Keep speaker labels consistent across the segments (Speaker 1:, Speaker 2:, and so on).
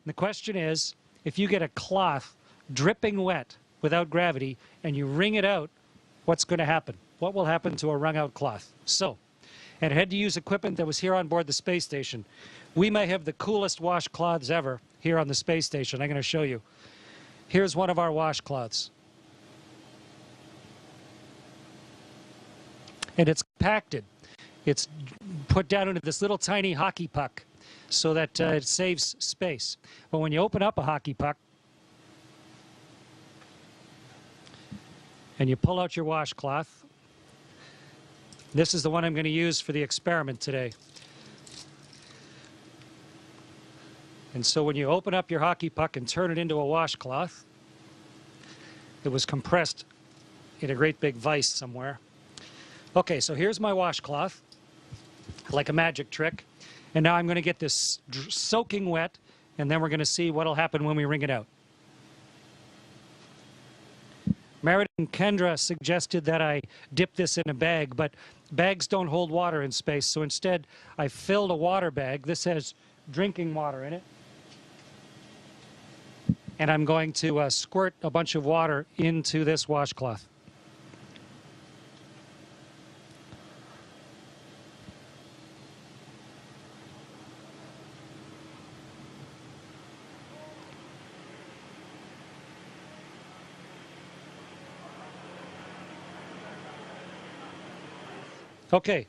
Speaker 1: The question is, if you get a cloth dripping wet without gravity and you wring it out, what's going to happen? What will happen to a wrung out cloth? So, and I had to use equipment that was here on board the space station. We may have the coolest washcloths ever here on the space station. I'm going to show you. Here's one of our washcloths. And it's compacted. It's put down into this little tiny hockey puck so that it saves space. But when you open up a hockey puck and you pull out your washcloth, this is the one I'm going to use for the experiment today. And so when you open up your hockey puck and turn it into a washcloth, it was compressed in a great big vise somewhere. Okay, so here's my washcloth, like a magic trick. And now I'm going to get this soaking wet, and then we're going to see what will happen when we wring it out. Meredith and Kendra suggested that I dip this in a bag, but bags don't hold water in space, so instead I filled a water bag. This has drinking water in it. And I'm going to squirt a bunch of water into this washcloth. Okay,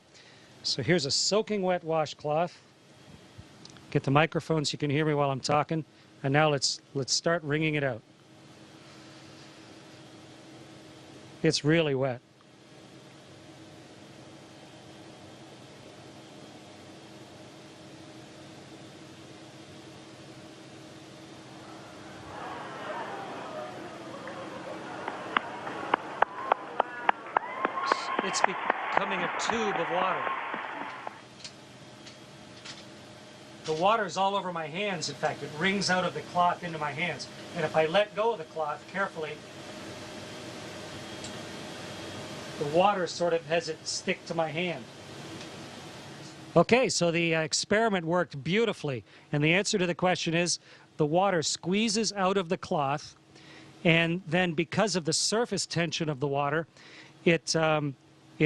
Speaker 1: so here's a soaking wet washcloth. Get the microphone so you can hear me while I'm talking. And now let's start wringing it out. It's really wet. It's becoming a tube of water. The water's all over my hands. In fact, it wrings out of the cloth into my hands. And if I let go of the cloth carefully, the water sort of has it stick to my hand. Okay, so the experiment worked beautifully. And the answer to the question is the water squeezes out of the cloth, and then because of the surface tension of the water, it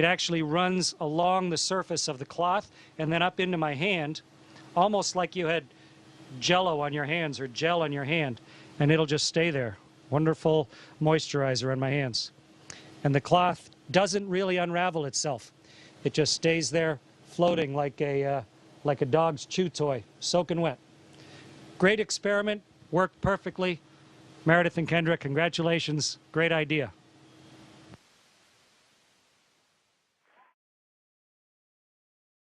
Speaker 1: actually runs along the surface of the cloth and then up into my hand, almost like you had Jell-O on your hands or gel on your hand, and it'll just stay there. Wonderful moisturizer on my hands. And the cloth doesn't really unravel itself. It just stays there floating like a dog's chew toy, soaking wet. Great experiment, worked perfectly. Meredith and Kendra, congratulations. Great idea.